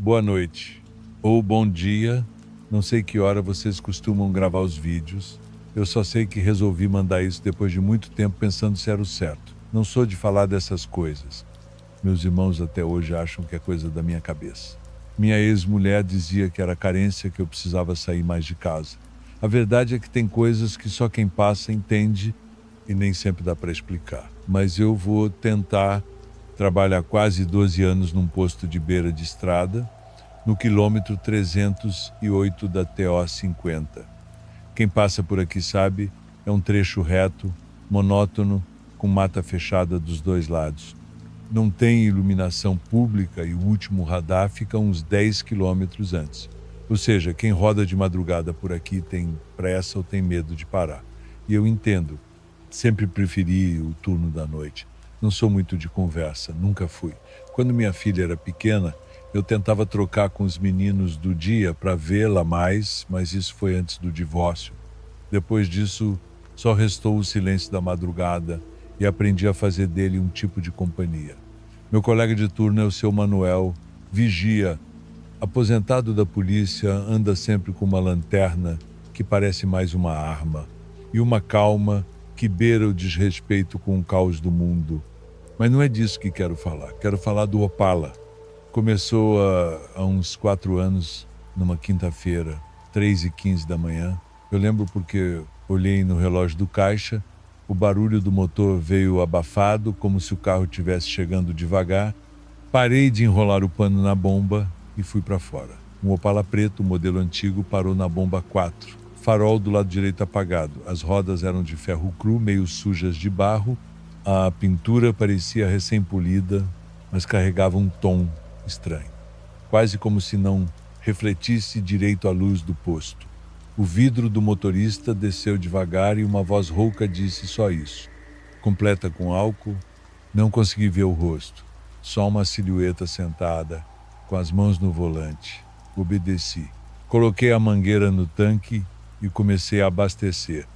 Boa noite, ou bom dia, não sei que hora vocês costumam gravar os vídeos. Eu só sei que resolvi mandar isso depois de muito tempo pensando se era o certo. Não sou de falar dessas coisas. Meus irmãos até hoje acham que é coisa da minha cabeça. Minha ex-mulher dizia que era carência, que eu precisava sair mais de casa. A verdade é que tem coisas que só quem passa entende e nem sempre dá para explicar. Mas eu vou tentar. Trabalho há quase 12 anos num posto de beira de estrada, no quilômetro 308 da TO 50. Quem passa por aqui sabe, é um trecho reto, monótono, com mata fechada dos dois lados. Não tem iluminação pública e o último radar fica uns 10 quilômetros antes. Ou seja, quem roda de madrugada por aqui tem pressa ou tem medo de parar. E eu entendo, sempre preferi o turno da noite. Não sou muito de conversa, nunca fui. Quando minha filha era pequena, eu tentava trocar com os meninos do dia para vê-la mais, mas isso foi antes do divórcio. Depois disso, só restou o silêncio da madrugada e aprendi a fazer dele um tipo de companhia. Meu colega de turno é o seu Manuel, vigia. Aposentado da polícia, anda sempre com uma lanterna que parece mais uma arma e uma calma que beira o desrespeito com o caos do mundo. Mas não é disso que quero falar. Quero falar do Opala. Começou há uns 4 anos, numa quinta-feira, 3h15 da manhã. Eu lembro porque olhei no relógio do caixa, o barulho do motor veio abafado, como se o carro estivesse chegando devagar. Parei de enrolar o pano na bomba e fui para fora. Um Opala preto, modelo antigo, parou na bomba 4. Farol do lado direito apagado. As rodas eram de ferro cru, meio sujas de barro. A pintura parecia recém-polida, mas carregava um tom estranho. Quase como se não refletisse direito a luz do posto. O vidro do motorista desceu devagar e uma voz rouca disse só isso. Completa com álcool, não consegui ver o rosto. Só uma silhueta sentada, com as mãos no volante. Obedeci. Coloquei a mangueira no tanque e comecei a abastecer.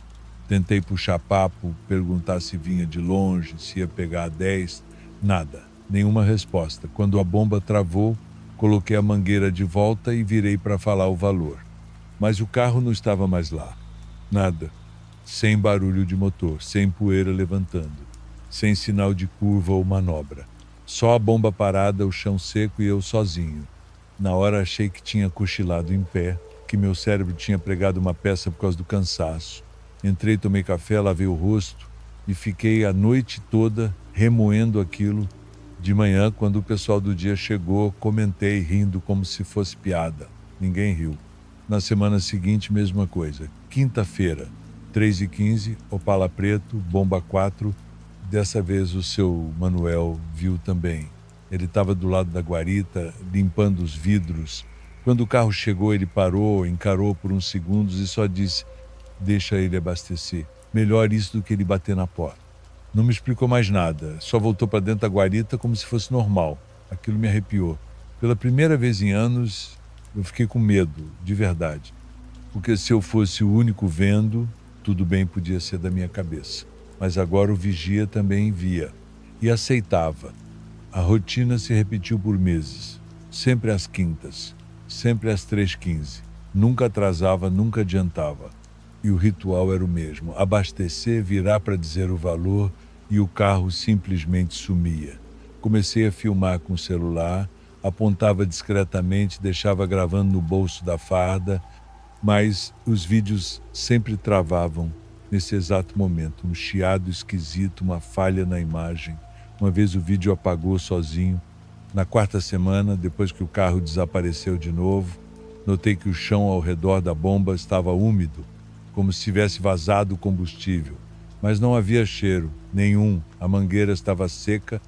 Tentei puxar papo, perguntar se vinha de longe, se ia pegar a 10. Nada, nenhuma resposta. Quando a bomba travou, coloquei a mangueira de volta e virei para falar o valor. Mas o carro não estava mais lá. Nada. Sem barulho de motor, sem poeira levantando, sem sinal de curva ou manobra. Só a bomba parada, o chão seco e eu sozinho. Na hora achei que tinha cochilado em pé, que meu cérebro tinha pregado uma peça por causa do cansaço. Entrei, tomei café, lavei o rosto e fiquei a noite toda remoendo aquilo. De manhã, quando o pessoal do dia chegou, comentei rindo como se fosse piada. Ninguém riu. Na semana seguinte, mesma coisa. Quinta-feira, 3h15, Opala preto, bomba 4. Dessa vez o seu Manuel viu também. Ele estava do lado da guarita, limpando os vidros. Quando o carro chegou, ele parou, encarou por uns segundos e só disse: deixa ele abastecer. Melhor isso do que ele bater na porta. Não me explicou mais nada. Só voltou para dentro da guarita como se fosse normal. Aquilo me arrepiou. Pela primeira vez em anos, eu fiquei com medo, de verdade. Porque se eu fosse o único vendo, tudo bem, podia ser da minha cabeça. Mas agora o vigia também via. E aceitava. A rotina se repetiu por meses. Sempre às quintas. Sempre às 3h15. Nunca atrasava, nunca adiantava. E o ritual era o mesmo: abastecer, virar para dizer o valor e o carro simplesmente sumia. Comecei a filmar com o celular, apontava discretamente, deixava gravando no bolso da farda, mas os vídeos sempre travavam nesse exato momento, um chiado esquisito, uma falha na imagem. Uma vez o vídeo apagou sozinho. Na 4ª semana, depois que o carro desapareceu de novo, notei que o chão ao redor da bomba estava úmido, como se tivesse vazado o combustível. Mas não havia cheiro, nenhum. A mangueira estava seca,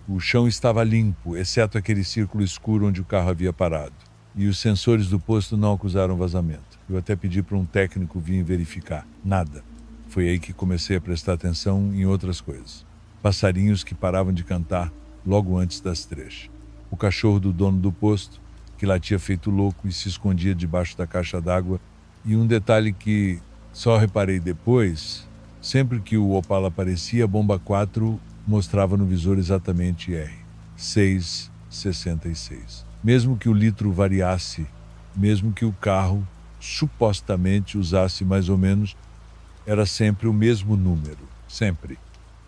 o chão estava limpo, exceto aquele círculo escuro onde o carro havia parado. E os sensores do posto não acusaram vazamento. Eu até pedi para um técnico vir verificar. Nada. Foi aí que comecei a prestar atenção em outras coisas. Passarinhos que paravam de cantar logo antes das 3. O cachorro do dono do posto, que latia feito louco e se escondia debaixo da caixa d'água. E um detalhe que só reparei depois: sempre que o Opala aparecia, a bomba 4 mostrava no visor exatamente R. 666. Mesmo que o litro variasse, mesmo que o carro supostamente usasse mais ou menos, era sempre o mesmo número, sempre.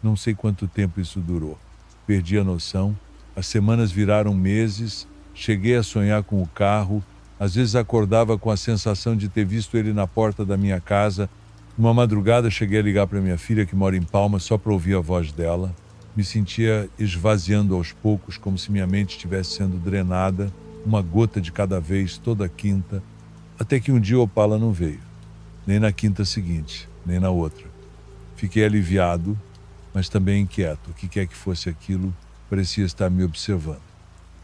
Não sei quanto tempo isso durou. Perdi a noção. As semanas viraram meses. Cheguei a sonhar com o carro. Às vezes acordava com a sensação de ter visto ele na porta da minha casa. Uma madrugada cheguei a ligar para minha filha, que mora em Palma, só para ouvir a voz dela. Me sentia esvaziando aos poucos, como se minha mente estivesse sendo drenada, uma gota de cada vez, toda quinta, até que um dia o Opala não veio. Nem na quinta seguinte, nem na outra. Fiquei aliviado, mas também inquieto. O que quer que fosse aquilo, parecia estar me observando.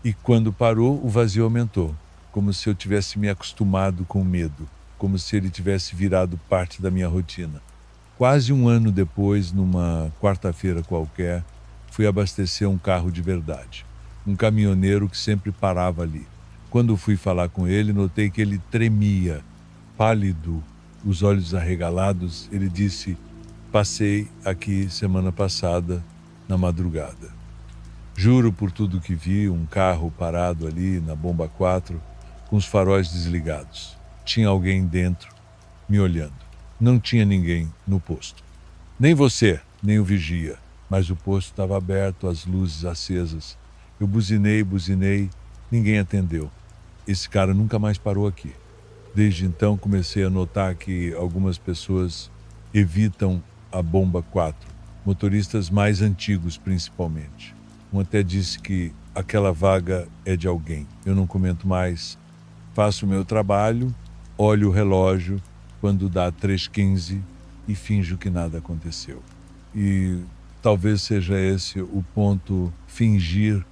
E quando parou, o vazio aumentou, como se eu tivesse me acostumado com o medo, como se ele tivesse virado parte da minha rotina. Quase um ano depois, numa quarta-feira qualquer, fui abastecer um carro de verdade. Um caminhoneiro que sempre parava ali. Quando fui falar com ele, notei que ele tremia, pálido, os olhos arregalados. Ele disse: "Passei aqui semana passada, na madrugada. Juro por tudo que vi, um carro parado ali na Bomba 4, com os faróis desligados. Tinha alguém dentro, me olhando. Não tinha ninguém no posto. Nem você, nem o vigia, mas o posto estava aberto, as luzes acesas. Eu buzinei, ninguém atendeu. Esse cara nunca mais parou aqui. Desde então comecei a notar que algumas pessoas evitam a Bomba 4, motoristas mais antigos principalmente. Um até disse que aquela vaga é de alguém. Eu não comento mais. Faço o meu trabalho, olho o relógio quando dá 3h15 e finjo que nada aconteceu. E talvez seja esse o ponto, fingir.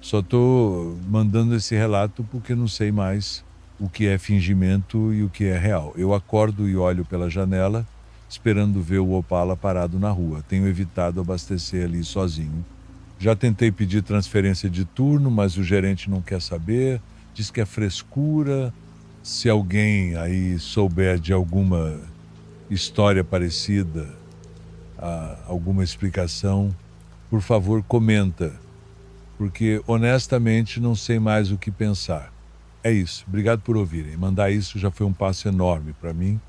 Só estou mandando esse relato porque não sei mais o que é fingimento e o que é real. Eu acordo e olho pela janela, esperando ver o Opala parado na rua. Tenho evitado abastecer ali sozinho. Já tentei pedir transferência de turno, mas o gerente não quer saber, diz que é frescura. Se alguém aí souber de alguma história parecida, alguma explicação, por favor, comenta, porque honestamente não sei mais o que pensar. É isso, obrigado por ouvirem. Mandar isso já foi um passo enorme para mim.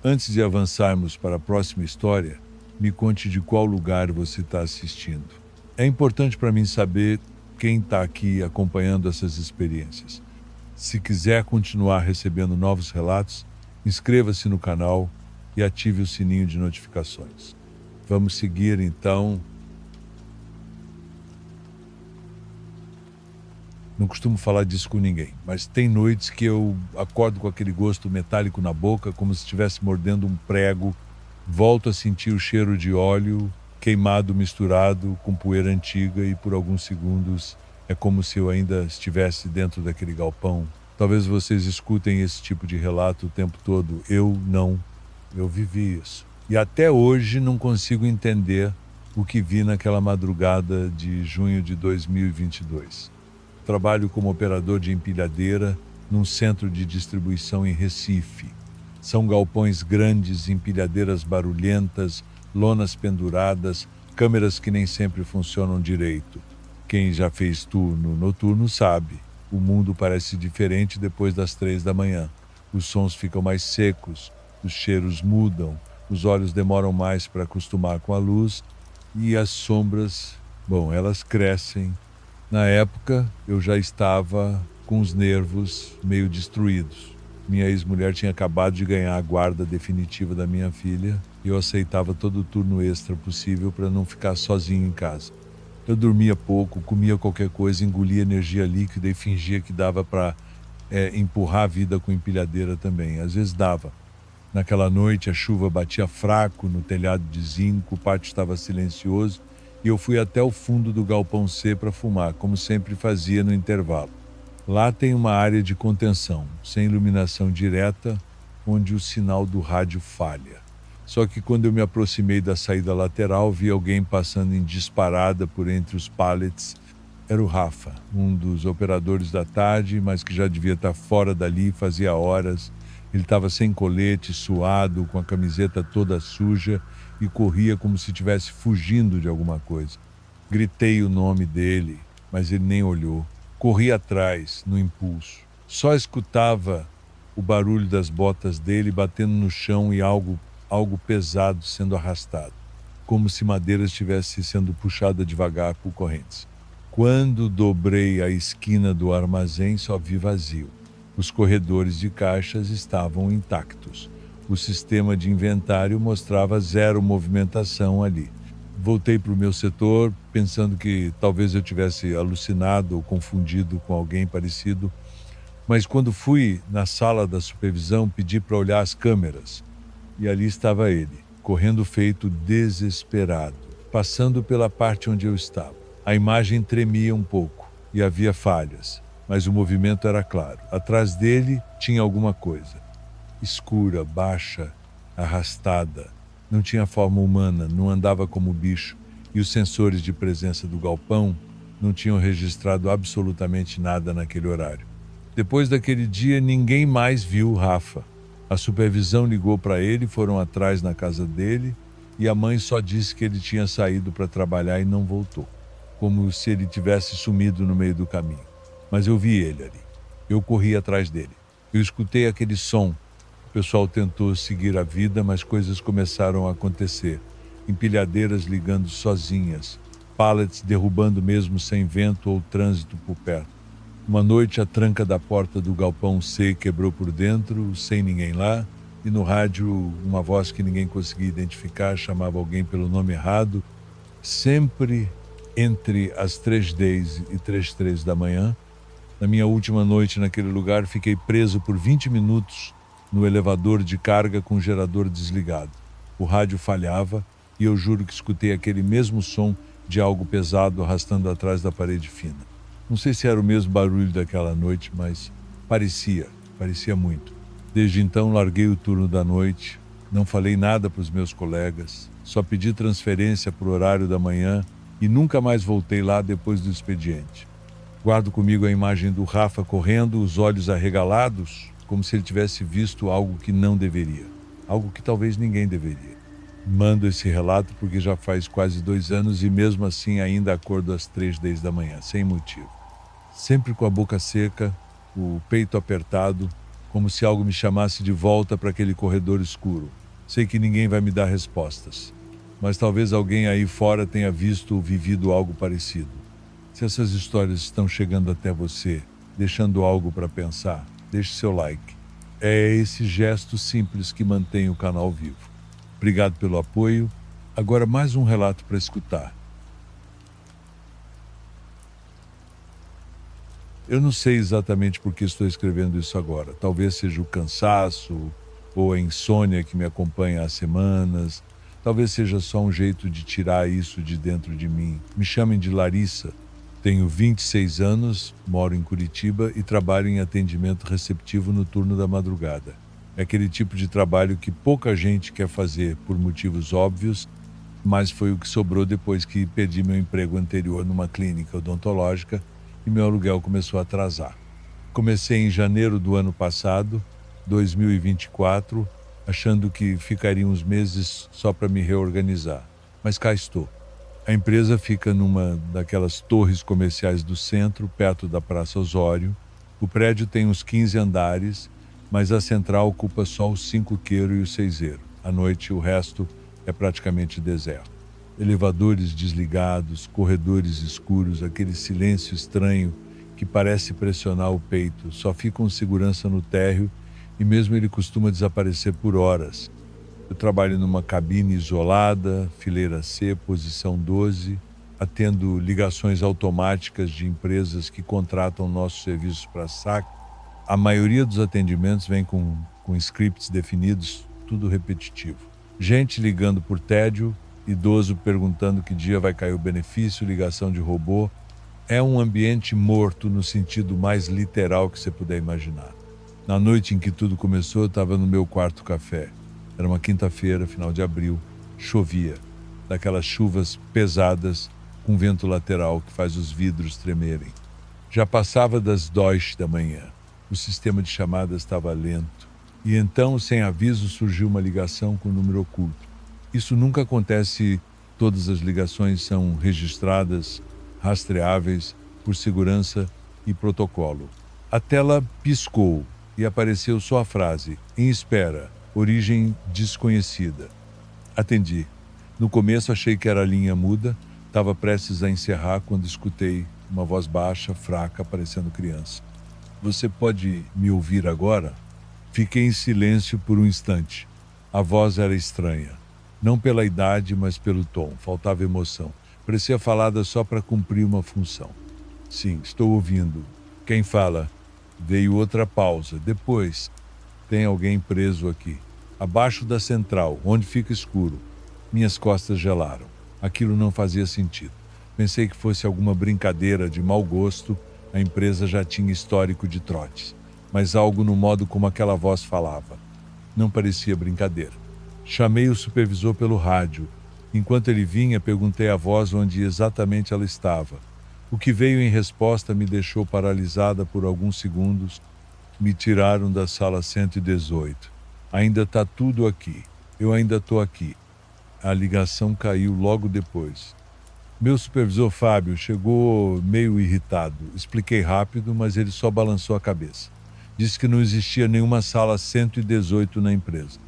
Antes de avançarmos para a próxima história, me conte de qual lugar você está assistindo. É importante para mim saber quem está aqui acompanhando essas experiências. Se quiser continuar recebendo novos relatos, inscreva-se no canal e ative o sininho de notificações. Vamos seguir então. Não costumo falar disso com ninguém, mas tem noites que eu acordo com aquele gosto metálico na boca, como se estivesse mordendo um prego, volto a sentir o cheiro de óleo queimado misturado com poeira antiga e por alguns segundos é como se eu ainda estivesse dentro daquele galpão. Talvez vocês escutem esse tipo de relato o tempo todo. Eu não. Eu vivi isso. E até hoje não consigo entender o que vi naquela madrugada de junho de 2022. Trabalho como operador de empilhadeira num centro de distribuição em Recife. São galpões grandes, empilhadeiras barulhentas, lonas penduradas, câmeras que nem sempre funcionam direito. Quem já fez turno noturno sabe, o mundo parece diferente depois das 3 da manhã. Os sons ficam mais secos, os cheiros mudam, os olhos demoram mais para acostumar com a luz e as sombras, elas crescem. Na época, eu já estava com os nervos meio destruídos. Minha ex-mulher tinha acabado de ganhar a guarda definitiva da minha filha e eu aceitava todo o turno extra possível para não ficar sozinho em casa. Eu dormia pouco, comia qualquer coisa, engolia energia líquida e fingia que dava para empurrar a vida com empilhadeira também. Às vezes dava. Naquela noite a chuva batia fraco no telhado de zinco, o pátio estava silencioso e eu fui até o fundo do galpão C para fumar, como sempre fazia no intervalo. Lá tem uma área de contenção, sem iluminação direta, onde o sinal do rádio falha. Só que quando eu me aproximei da saída lateral, vi alguém passando em disparada por entre os pallets. Era o Rafa, um dos operadores da tarde, mas que já devia estar fora dali fazia horas. Ele estava sem colete, suado, com a camiseta toda suja e corria como se estivesse fugindo de alguma coisa. Gritei o nome dele, mas ele nem olhou. Corri atrás, no impulso. Só escutava o barulho das botas dele batendo no chão e algo pesado sendo arrastado, como se madeira estivesse sendo puxada devagar por correntes. Quando dobrei a esquina do armazém, só vi vazio. Os corredores de caixas estavam intactos. O sistema de inventário mostrava zero movimentação ali. Voltei para o meu setor, pensando que talvez eu tivesse alucinado ou confundido com alguém parecido, mas quando fui na sala da supervisão, pedi para olhar as câmeras. E ali estava ele, correndo feito desesperado, passando pela parte onde eu estava. A imagem tremia um pouco e havia falhas, mas o movimento era claro. Atrás dele tinha alguma coisa. Escura, baixa, arrastada. Não tinha forma humana, não andava como bicho, e os sensores de presença do galpão não tinham registrado absolutamente nada naquele horário. Depois daquele dia, ninguém mais viu o Rafa. A supervisão ligou para ele, foram atrás na casa dele, e a mãe só disse que ele tinha saído para trabalhar e não voltou, como se ele tivesse sumido no meio do caminho. Mas eu vi ele ali. Eu corri atrás dele. Eu escutei aquele som. O pessoal tentou seguir a vida, mas coisas começaram a acontecer. Empilhadeiras ligando sozinhas, pallets derrubando mesmo sem vento ou trânsito por perto. Uma noite, a tranca da porta do galpão C quebrou por dentro, sem ninguém lá, e no rádio uma voz que ninguém conseguia identificar chamava alguém pelo nome errado, sempre entre as 3:10 e 3:03 da manhã. Na minha última noite naquele lugar, fiquei preso por 20 minutos no elevador de carga com o gerador desligado. O rádio falhava e eu juro que escutei aquele mesmo som de algo pesado arrastando atrás da parede fina. Não sei se era o mesmo barulho daquela noite, mas parecia muito. Desde então larguei o turno da noite, não falei nada para os meus colegas, só pedi transferência para o horário da manhã e nunca mais voltei lá depois do expediente. Guardo comigo a imagem do Rafa correndo, os olhos arregalados, como se ele tivesse visto algo que não deveria, algo que talvez ninguém deveria. Mando esse relato porque já faz quase 2 anos e mesmo assim ainda acordo às 3:10 da manhã, sem motivo. Sempre com a boca seca, o peito apertado, como se algo me chamasse de volta para aquele corredor escuro. Sei que ninguém vai me dar respostas, mas talvez alguém aí fora tenha visto ou vivido algo parecido. Se essas histórias estão chegando até você, deixando algo para pensar, deixe seu like. É esse gesto simples que mantém o canal vivo. Obrigado pelo apoio. Agora mais um relato para escutar. Eu não sei exatamente por que estou escrevendo isso agora. Talvez seja o cansaço ou a insônia que me acompanha há semanas. Talvez seja só um jeito de tirar isso de dentro de mim. Me chamem de Larissa. Tenho 26 anos, moro em Curitiba e trabalho em atendimento receptivo no turno da madrugada. É aquele tipo de trabalho que pouca gente quer fazer por motivos óbvios, mas foi o que sobrou depois que perdi meu emprego anterior numa clínica odontológica e meu aluguel começou a atrasar. Comecei em janeiro do ano passado, 2024, achando que ficaria uns meses só para me reorganizar. Mas cá estou. A empresa fica numa daquelas torres comerciais do centro, perto da Praça Osório. O prédio tem uns 15 andares, mas a central ocupa só o 5º e o 6º. À noite, o resto é praticamente deserto. Elevadores desligados, corredores escuros, aquele silêncio estranho que parece pressionar o peito. Só fica um segurança no térreo e mesmo ele costuma desaparecer por horas. Eu trabalho numa cabine isolada, fileira C, posição 12, atendo ligações automáticas de empresas que contratam nossos serviços para saque. A maioria dos atendimentos vem com scripts definidos, tudo repetitivo. Gente ligando por tédio, idoso perguntando que dia vai cair o benefício, ligação de robô. É um ambiente morto no sentido mais literal que você puder imaginar. Na noite em que tudo começou, eu estava no meu quarto café. Era uma quinta-feira, final de abril, chovia, daquelas chuvas pesadas com vento lateral que faz os vidros tremerem. Já passava das 2 da manhã. O sistema de chamadas estava lento. E então, sem aviso, surgiu uma ligação com número oculto. Isso nunca acontece, todas as ligações são registradas, rastreáveis, por segurança, e protocolo. A tela piscou e apareceu só a frase: em espera, origem desconhecida. Atendi. No começo achei que era a linha muda, estava prestes a encerrar quando escutei uma voz baixa, fraca, parecendo criança. Você pode me ouvir agora? Fiquei em silêncio por um instante. A voz era estranha. Não pela idade, mas pelo tom. Faltava emoção. Parecia falada só para cumprir uma função. Sim, estou ouvindo. Quem fala? Veio outra pausa. Depois, tem alguém preso aqui. Abaixo da central, onde fica escuro. Minhas costas gelaram. Aquilo não fazia sentido. Pensei que fosse alguma brincadeira de mau gosto. A empresa já tinha histórico de trotes. Mas algo no modo como aquela voz falava. Não parecia brincadeira. Chamei o supervisor pelo rádio. Enquanto ele vinha, perguntei à voz onde exatamente ela estava. O que veio em resposta me deixou paralisada por alguns segundos. Me tiraram da sala 118. Ainda está tudo aqui. Eu ainda estou aqui. A ligação caiu logo depois. Meu supervisor Fábio chegou meio irritado. Expliquei rápido, mas ele só balançou a cabeça. Disse que não existia nenhuma sala 118 na empresa.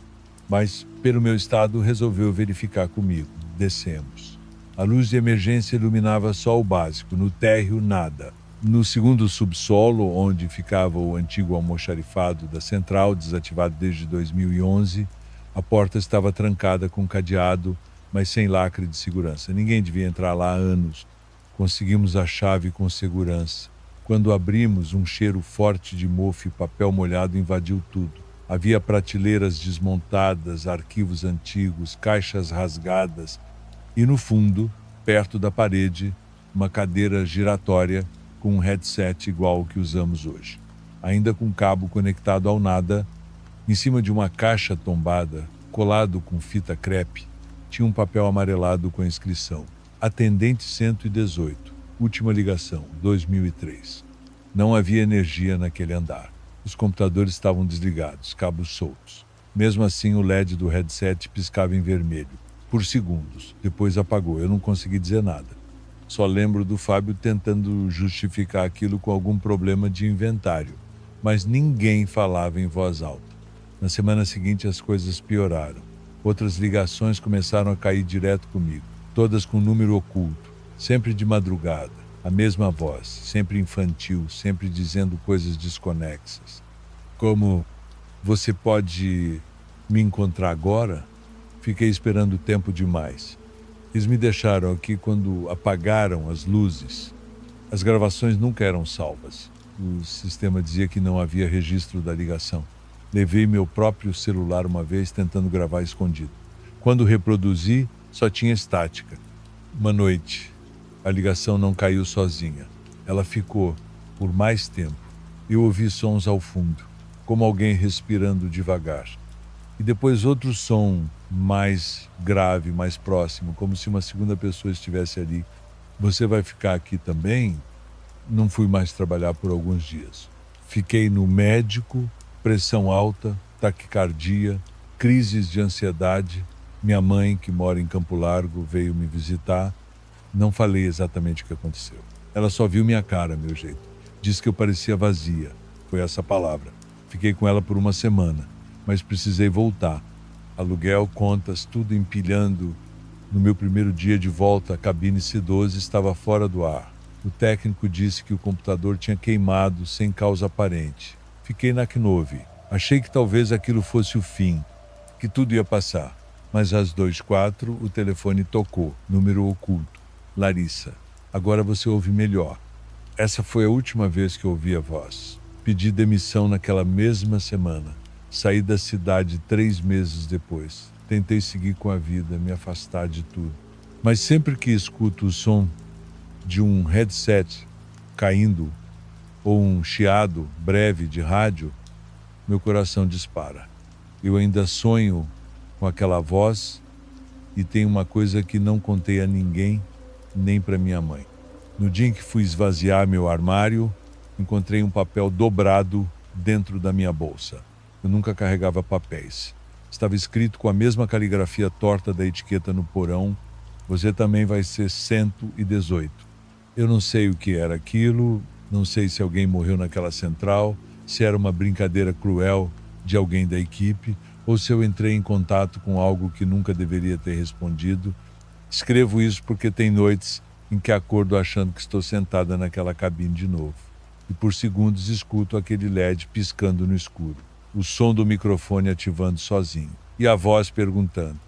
Mas, pelo meu estado, resolveu verificar comigo. Descemos. A luz de emergência iluminava só o básico. No térreo, nada. No segundo subsolo, onde ficava o antigo almoxarifado da central, desativado desde 2011, a porta estava trancada com cadeado, mas sem lacre de segurança. Ninguém devia entrar lá há anos. Conseguimos a chave com segurança. Quando abrimos, um cheiro forte de mofo e papel molhado invadiu tudo. Havia prateleiras desmontadas, arquivos antigos, caixas rasgadas e, no fundo, perto da parede, uma cadeira giratória com um headset igual ao que usamos hoje. Ainda com cabo conectado ao nada, em cima de uma caixa tombada, colado com fita crepe, tinha um papel amarelado com a inscrição: Atendente 118, última ligação, 2003. Não havia energia naquele andar. Os computadores estavam desligados, cabos soltos. Mesmo assim, o LED do headset piscava em vermelho, por segundos. Depois apagou. Eu não consegui dizer nada. Só lembro do Fábio tentando justificar aquilo com algum problema de inventário. Mas ninguém falava em voz alta. Na semana seguinte, as coisas pioraram. Outras ligações começaram a cair direto comigo, todas com número oculto, sempre de madrugada. A mesma voz, sempre infantil, sempre dizendo coisas desconexas. Como: você pode me encontrar agora? Fiquei esperando tempo demais. Eles me deixaram aqui quando apagaram as luzes. As gravações nunca eram salvas. O sistema dizia que não havia registro da ligação. Levei meu próprio celular uma vez tentando gravar escondido. Quando reproduzi, só tinha estática. Uma noite, a ligação não caiu sozinha. Ela ficou por mais tempo. Eu ouvi sons ao fundo, como alguém respirando devagar. E depois outro som mais grave, mais próximo, como se uma segunda pessoa estivesse ali. Você vai ficar aqui também? Não fui mais trabalhar por alguns dias. Fiquei no médico, pressão alta, taquicardia, crises de ansiedade. Minha mãe, que mora em Campo Largo, veio me visitar. Não falei exatamente o que aconteceu. Ela só viu minha cara, meu jeito. Disse que eu parecia vazia. Foi essa palavra. Fiquei com ela por uma semana, mas precisei voltar. Aluguel, contas, tudo empilhando. No meu primeiro dia de volta, a cabine C12 estava fora do ar. O técnico disse que o computador tinha queimado sem causa aparente. Fiquei na Knove. Achei que talvez aquilo fosse o fim, que tudo ia passar. Mas às 2h04 o telefone tocou, número oculto. Larissa, agora você ouve melhor. Essa foi a última vez que eu ouvi a voz. Pedi demissão naquela mesma semana. Saí da cidade 3 meses depois. Tentei seguir com a vida, me afastar de tudo. Mas sempre que escuto o som de um headset caindo ou um chiado breve de rádio, meu coração dispara. Eu ainda sonho com aquela voz e tem uma coisa que não contei a ninguém, nem para minha mãe. No dia em que fui esvaziar meu armário, encontrei um papel dobrado dentro da minha bolsa. Eu nunca carregava papéis. Estava escrito com a mesma caligrafia torta da etiqueta no porão: você também vai ser 118. Eu não sei o que era aquilo, Não sei se alguém morreu naquela central, se era uma brincadeira cruel de alguém da equipe, ou se eu entrei em contato com algo que nunca deveria ter respondido. Escrevo isso porque tem noites em que acordo achando que estou sentada naquela cabine de novo. E por segundos escuto aquele LED piscando no escuro, o som do microfone ativando sozinho, e a voz perguntando: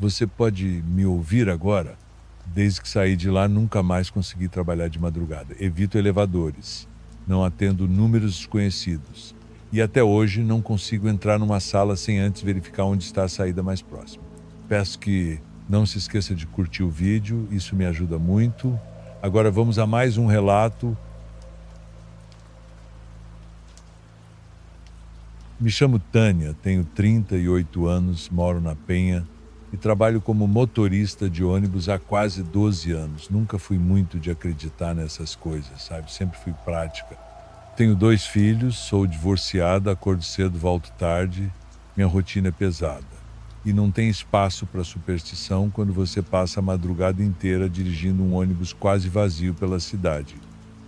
"Você pode me ouvir agora?" Desde que saí de lá, nunca mais consegui trabalhar de madrugada. Evito elevadores, não atendo números desconhecidos. E até hoje não consigo entrar numa sala sem antes verificar onde está a saída mais próxima. Peço que não se esqueça de curtir o vídeo, isso me ajuda muito. Agora vamos a mais um relato. Me chamo Tânia, tenho 38 anos, moro na Penha e trabalho como motorista de ônibus há quase 12 anos. Nunca fui muito de acreditar nessas coisas, sabe? Sempre fui prática. Tenho 2 filhos, sou divorciada, acordo cedo, volto tarde. Minha rotina é pesada. E não tem espaço para superstição quando você passa a madrugada inteira dirigindo um ônibus quase vazio pela cidade.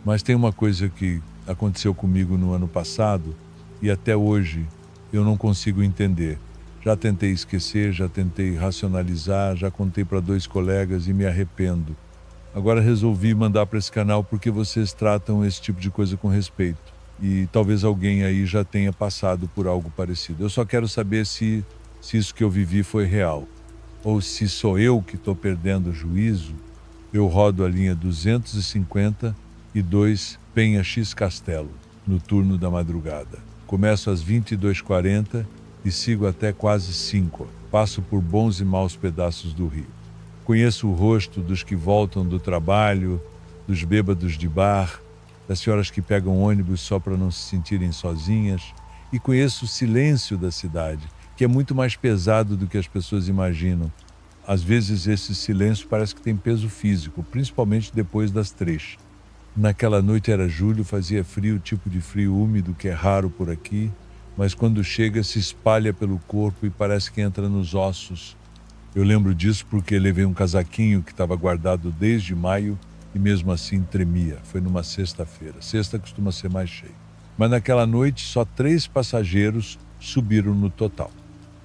Mas tem uma coisa que aconteceu comigo no ano passado e até hoje eu não consigo entender. Já tentei esquecer, já tentei racionalizar, já contei para 2 colegas e me arrependo. Agora resolvi mandar para esse canal porque vocês tratam esse tipo de coisa com respeito. E talvez alguém aí já tenha passado por algo parecido. Eu só quero saber se isso que eu vivi foi real. Ou se sou eu que estou perdendo o juízo. Eu rodo a linha 252 Penha X Castelo, no turno da madrugada. Começo às 22h40 e sigo até quase 5. Passo por bons e maus pedaços do Rio. Conheço o rosto dos que voltam do trabalho, dos bêbados de bar, das senhoras que pegam ônibus só para não se sentirem sozinhas, e conheço o silêncio da cidade, que é muito mais pesado do que as pessoas imaginam. Às vezes esse silêncio parece que tem peso físico, principalmente depois das 3. Naquela noite era julho, fazia frio, tipo de frio úmido que é raro por aqui, mas quando chega se espalha pelo corpo e parece que entra nos ossos. Eu lembro disso porque levei um casaquinho que estava guardado desde maio e mesmo assim tremia. Foi numa sexta-feira. Sexta costuma ser mais cheio. Mas naquela noite só 3 passageiros subiram no total.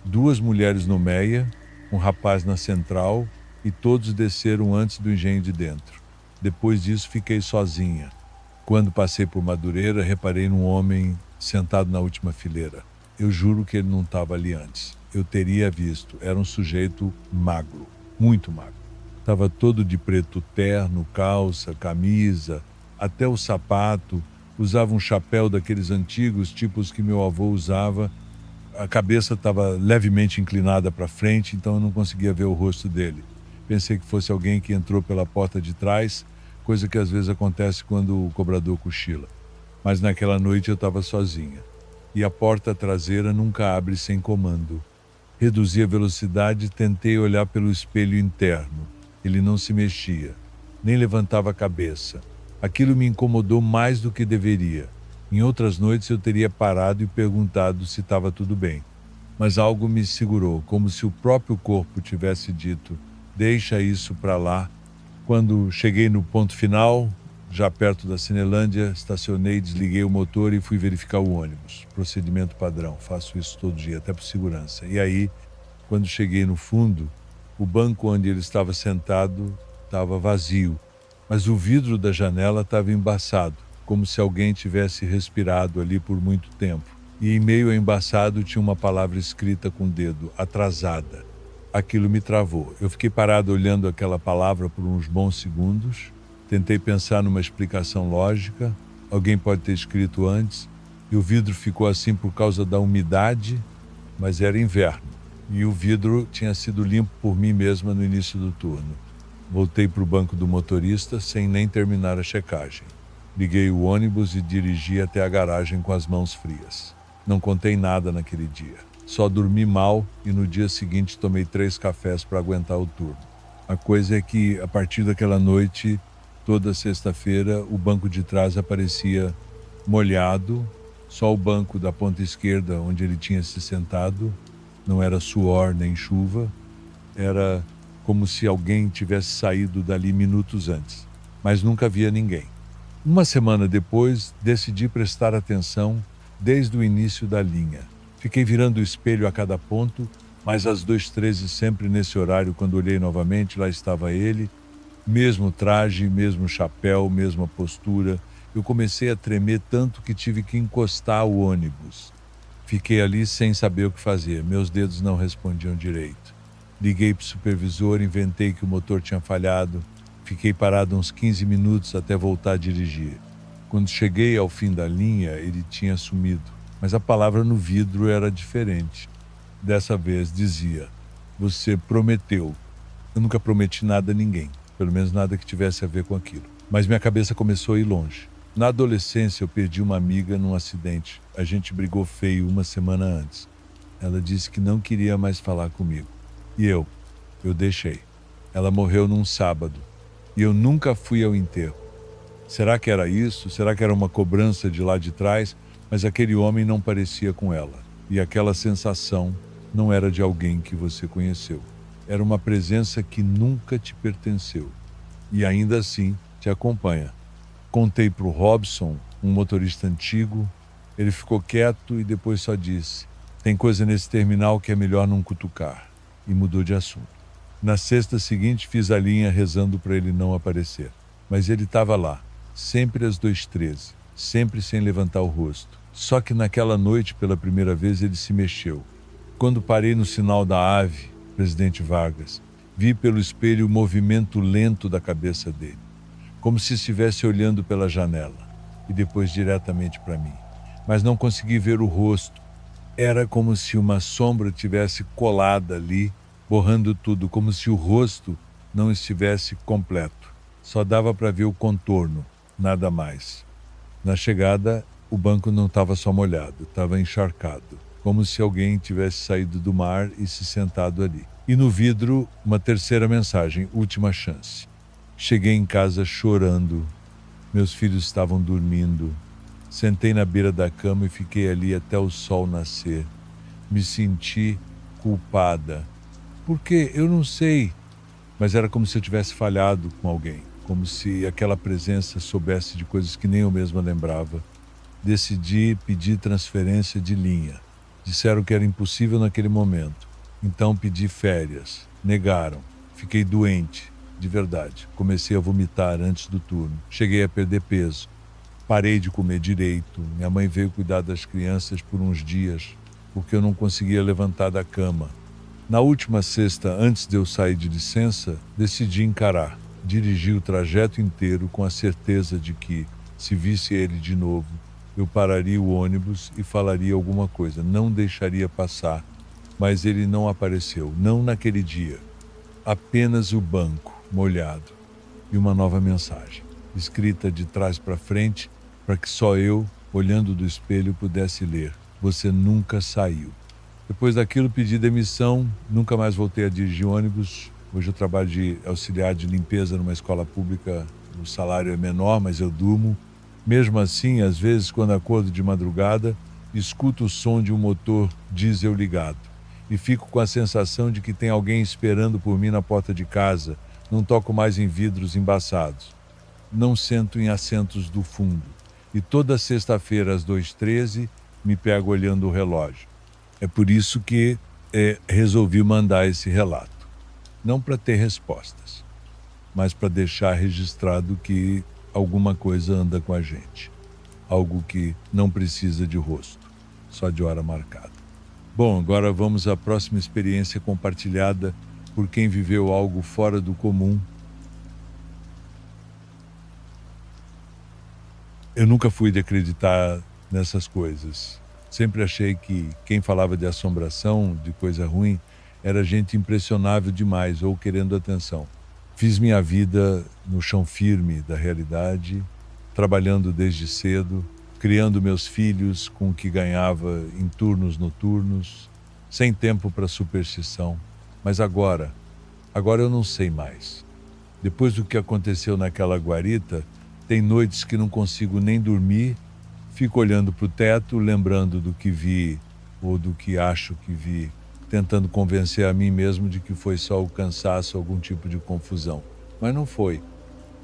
2 mulheres no Meia, um rapaz na Central e todos desceram antes do Engenho de Dentro. Depois disso fiquei sozinha. Quando passei por Madureira, reparei num homem sentado na última fileira. Eu juro que ele não estava ali antes. Eu teria visto. Era um sujeito magro, muito magro. Estava todo de preto terno, calça, camisa, até o sapato. Usava um chapéu daqueles antigos, tipos que meu avô usava. A cabeça estava levemente inclinada para frente, então eu não conseguia ver o rosto dele. Pensei que fosse alguém que entrou pela porta de trás, coisa que às vezes acontece quando o cobrador cochila. Mas naquela noite eu estava sozinha. E a porta traseira nunca abre sem comando. Reduzi a velocidade e tentei olhar pelo espelho interno. Ele não se mexia, nem levantava a cabeça. Aquilo me incomodou mais do que deveria. Em outras noites eu teria parado e perguntado se estava tudo bem. Mas algo me segurou, como se o próprio corpo tivesse dito: deixa isso para lá. Quando cheguei no ponto final, já perto da Cinelândia, estacionei, desliguei o motor e fui verificar o ônibus. Procedimento padrão, faço isso todo dia, até por segurança. E aí, quando cheguei no fundo, o banco onde ele estava sentado estava vazio, mas o vidro da janela estava embaçado, como se alguém tivesse respirado ali por muito tempo. E em meio ao embaçado tinha uma palavra escrita com o dedo: atrasada. Aquilo me travou. Eu fiquei parado olhando aquela palavra por uns bons segundos. Tentei pensar numa explicação lógica. Alguém pode ter escrito antes. E o vidro ficou assim por causa da umidade, mas era inverno. E o vidro tinha sido limpo por mim mesma no início do turno. Voltei para o banco do motorista sem nem terminar a checagem. Liguei o ônibus e dirigi até a garagem com as mãos frias. Não contei nada naquele dia. Só dormi mal e no dia seguinte tomei 3 cafés para aguentar o turno. A coisa é que, a partir daquela noite, toda sexta-feira, o banco de trás aparecia molhado. Só o banco da ponta esquerda, onde ele tinha se sentado, não era suor nem chuva. Era como se alguém tivesse saído dali minutos antes. Mas nunca havia ninguém. Uma semana depois, decidi prestar atenção desde o início da linha. Fiquei virando o espelho a cada ponto, mas às 2h13, sempre nesse horário, quando olhei novamente, lá estava ele, mesmo traje, mesmo chapéu, mesma postura. Eu comecei a tremer tanto que tive que encostar o ônibus. Fiquei ali sem saber o que fazer, meus dedos não respondiam direito. Liguei para o supervisor, inventei que o motor tinha falhado. Fiquei parado uns 15 minutos até voltar a dirigir. Quando cheguei ao fim da linha, ele tinha sumido, mas a palavra no vidro era diferente. Dessa vez dizia: "Você prometeu." Eu nunca prometi nada a ninguém, pelo menos nada que tivesse a ver com aquilo. Mas minha cabeça começou a ir longe. Na adolescência, eu perdi uma amiga num acidente. A gente brigou feio uma semana antes. Ela disse que não queria mais falar comigo. E eu deixei. Ela morreu num sábado. E eu nunca fui ao enterro. Será que era isso? Será que era uma cobrança de lá de trás? Mas aquele homem não parecia com ela. E aquela sensação não era de alguém que você conheceu. Era uma presença que nunca te pertenceu. E ainda assim te acompanha. Contei para o Robson, um motorista antigo. Ele ficou quieto e depois só disse: "Tem coisa nesse terminal que é melhor não cutucar." E mudou de assunto. Na sexta seguinte, fiz a linha rezando para ele não aparecer. Mas ele estava lá, sempre às 2h13, sempre sem levantar o rosto. Só que naquela noite, pela primeira vez, ele se mexeu. Quando parei no sinal da AVE, Presidente Vargas, vi pelo espelho o movimento lento da cabeça dele, como se estivesse olhando pela janela, e depois diretamente para mim. Mas não consegui ver o rosto. Era como se uma sombra tivesse colada ali, borrando tudo, como se o rosto não estivesse completo. Só dava para ver o contorno, nada mais. Na chegada, o banco não estava só molhado, estava encharcado, como se alguém tivesse saído do mar e se sentado ali. E no vidro, uma terceira mensagem: última chance. Cheguei em casa chorando. Meus filhos estavam dormindo. Sentei na beira da cama e fiquei ali até o sol nascer. Me senti culpada. Porque eu não sei, mas era como se eu tivesse falhado com alguém, como se aquela presença soubesse de coisas que nem eu mesma lembrava. Decidi pedir transferência de linha. Disseram que era impossível naquele momento. Então pedi férias. Negaram. Fiquei doente, de verdade. Comecei a vomitar antes do turno. Cheguei a perder peso. Parei de comer direito. Minha mãe veio cuidar das crianças por uns dias, porque eu não conseguia levantar da cama. Na última sexta, antes de eu sair de licença, decidi encarar. Dirigi o trajeto inteiro com a certeza de que, se visse ele de novo, eu pararia o ônibus e falaria alguma coisa, não deixaria passar. Mas ele não apareceu, não naquele dia. Apenas o banco, molhado, e uma nova mensagem, escrita de trás para frente, para que só eu, olhando do espelho, pudesse ler: "Você nunca saiu." Depois daquilo, pedi demissão, nunca mais voltei a dirigir ônibus. Hoje eu trabalho de auxiliar de limpeza numa escola pública. O salário é menor, mas eu durmo. Mesmo assim, às vezes, quando acordo de madrugada, escuto o som de um motor diesel ligado e fico com a sensação de que tem alguém esperando por mim na porta de casa. Não toco mais em vidros embaçados. Não sento em assentos do fundo. E toda sexta-feira, às 2h13, me pego olhando o relógio. É por isso que resolvi mandar esse relato. Não para ter respostas, mas para deixar registrado que alguma coisa anda com a gente. Algo que não precisa de rosto, só de hora marcada. Bom, agora vamos à próxima experiência compartilhada por quem viveu algo fora do comum. Eu nunca fui de acreditar nessas coisas. Sempre achei que quem falava de assombração, de coisa ruim, era gente impressionável demais ou querendo atenção. Fiz minha vida no chão firme da realidade, trabalhando desde cedo, criando meus filhos com o que ganhava em turnos noturnos, sem tempo para superstição. Mas agora eu não sei mais. Depois do que aconteceu naquela guarita, tem noites que não consigo nem dormir. Fico olhando para o teto, lembrando do que vi ou do que acho que vi, tentando convencer a mim mesmo de que foi só o cansaço, algum tipo de confusão. Mas não foi.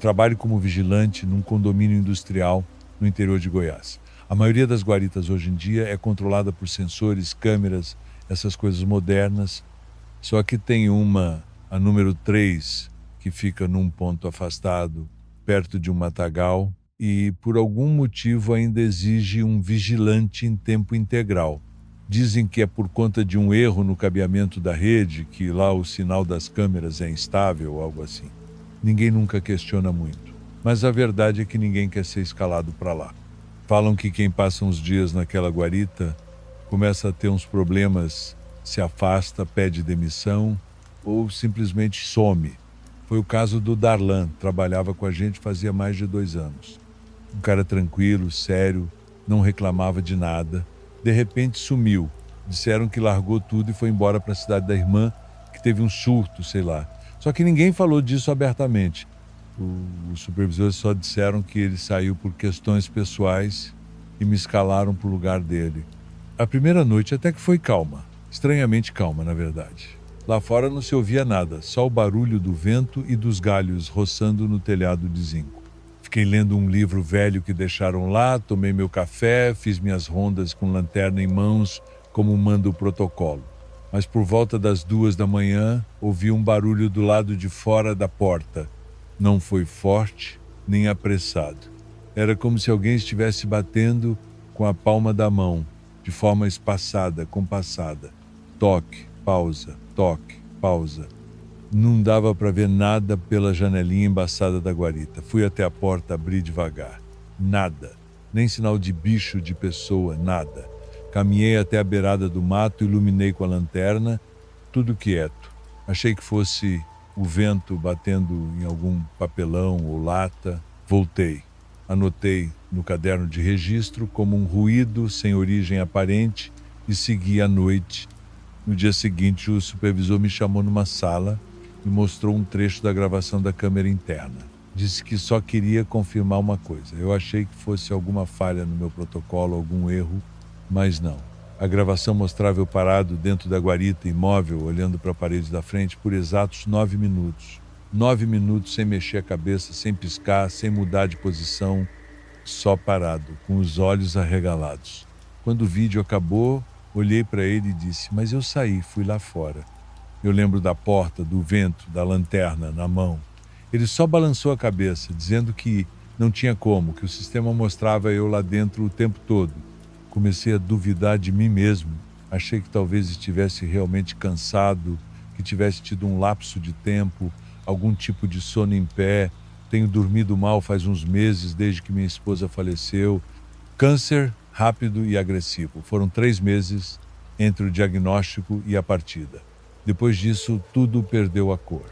Trabalho como vigilante num condomínio industrial no interior de Goiás. A maioria das guaritas hoje em dia é controlada por sensores, câmeras, essas coisas modernas. Só que tem uma, a número 3, que fica num ponto afastado, perto de um matagal, e por algum motivo ainda exige um vigilante em tempo integral. Dizem que é por conta de um erro no cabeamento da rede, que lá o sinal das câmeras é instável ou algo assim. Ninguém nunca questiona muito. Mas a verdade é que ninguém quer ser escalado para lá. Falam que quem passa uns dias naquela guarita começa a ter uns problemas, se afasta, pede demissão ou simplesmente some. Foi o caso do Darlan, trabalhava com a gente fazia mais de 2 anos. Um cara tranquilo, sério, não reclamava de nada. De repente sumiu. Disseram que largou tudo e foi embora para a cidade da irmã, que teve um surto, sei lá. Só que ninguém falou disso abertamente. Os supervisores só disseram que ele saiu por questões pessoais e me escalaram para o lugar dele. A primeira noite até que foi calma, estranhamente calma, na verdade. Lá fora não se ouvia nada, só o barulho do vento e dos galhos roçando no telhado de zinco. Fiquei lendo um livro velho que deixaram lá, tomei meu café, fiz minhas rondas com lanterna em mãos, como manda o protocolo. Mas por volta das 2 da manhã, ouvi um barulho do lado de fora da porta. Não foi forte, nem apressado. Era como se alguém estivesse batendo com a palma da mão, de forma espaçada, compassada. Toque, pausa, toque, pausa. Não dava para ver nada pela janelinha embaçada da guarita. Fui até a porta, abri devagar. Nada. Nem sinal de bicho, de pessoa, nada. Caminhei até a beirada do mato, iluminei com a lanterna, tudo quieto. Achei que fosse o vento batendo em algum papelão ou lata. Voltei. Anotei no caderno de registro como um ruído sem origem aparente e segui à noite. No dia seguinte, o supervisor me chamou numa sala e mostrou um trecho da gravação da câmera interna. Disse que só queria confirmar uma coisa. Eu achei que fosse alguma falha no meu protocolo, algum erro, mas não. A gravação mostrava eu parado dentro da guarita, imóvel, olhando para a parede da frente por exatos 9 minutos. 9 minutos sem mexer a cabeça, sem piscar, sem mudar de posição, só parado, com os olhos arregalados. Quando o vídeo acabou, olhei para ele e disse, mas eu saí, fui lá fora. Eu lembro da porta, do vento, da lanterna na mão. Ele só balançou a cabeça, dizendo que não tinha como, que o sistema mostrava eu lá dentro o tempo todo. Comecei a duvidar de mim mesmo. Achei que talvez estivesse realmente cansado, que tivesse tido um lapso de tempo, algum tipo de sono em pé. Tenho dormido mal faz uns meses, desde que minha esposa faleceu. Câncer rápido e agressivo. Foram 3 meses entre o diagnóstico e a partida. Depois disso, tudo perdeu a cor.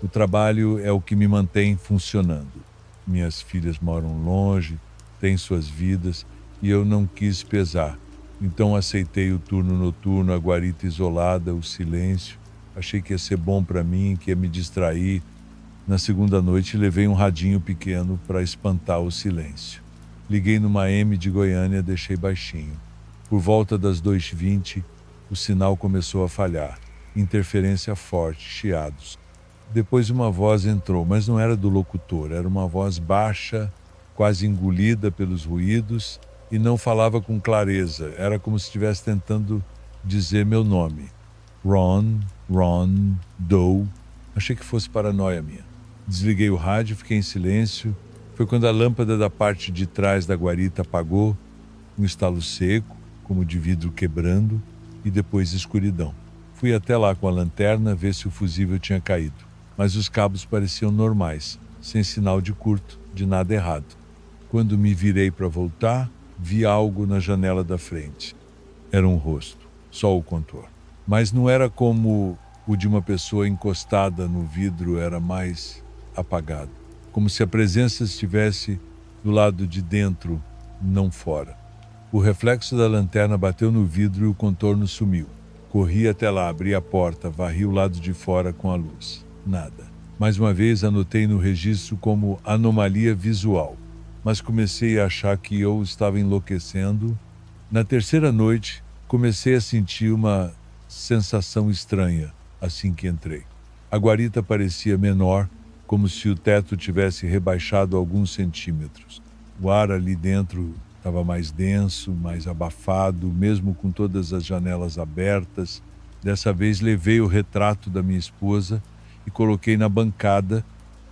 O trabalho é o que me mantém funcionando. Minhas filhas moram longe, têm suas vidas, e eu não quis pesar. Então aceitei o turno noturno, a guarita isolada, o silêncio. Achei que ia ser bom para mim, que ia me distrair. Na segunda noite, levei um radinho pequeno para espantar o silêncio. Liguei numa M de Goiânia, deixei baixinho. Por volta das 2h20, o sinal começou a falhar. Interferência forte, chiados. Depois uma voz entrou, mas não era do locutor, era uma voz baixa, quase engolida pelos ruídos, e não falava com clareza. Era como se estivesse tentando dizer meu nome. Ron, Doe. Achei que fosse paranoia minha. Desliguei o rádio, fiquei em silêncio. Foi quando a lâmpada da parte de trás da guarita apagou, um estalo seco, como de vidro quebrando, e depois escuridão. Fui até lá com a lanterna ver se o fusível tinha caído, mas os cabos pareciam normais, sem sinal de curto, de nada errado. Quando me virei para voltar, vi algo na janela da frente. Era um rosto, só o contorno. Mas não era como o de uma pessoa encostada no vidro, era mais apagado. Como se a presença estivesse do lado de dentro, não fora. O reflexo da lanterna bateu no vidro e o contorno sumiu. Corri até lá, abri a porta, varri o lado de fora com a luz. Nada. Mais uma vez anotei no registro como anomalia visual, mas comecei a achar que eu estava enlouquecendo. Na terceira noite, comecei a sentir uma sensação estranha assim que entrei. A guarita parecia menor, como se o teto tivesse rebaixado alguns centímetros. O ar ali dentro estava mais denso, mais abafado, mesmo com todas as janelas abertas. Dessa vez levei o retrato da minha esposa e coloquei na bancada.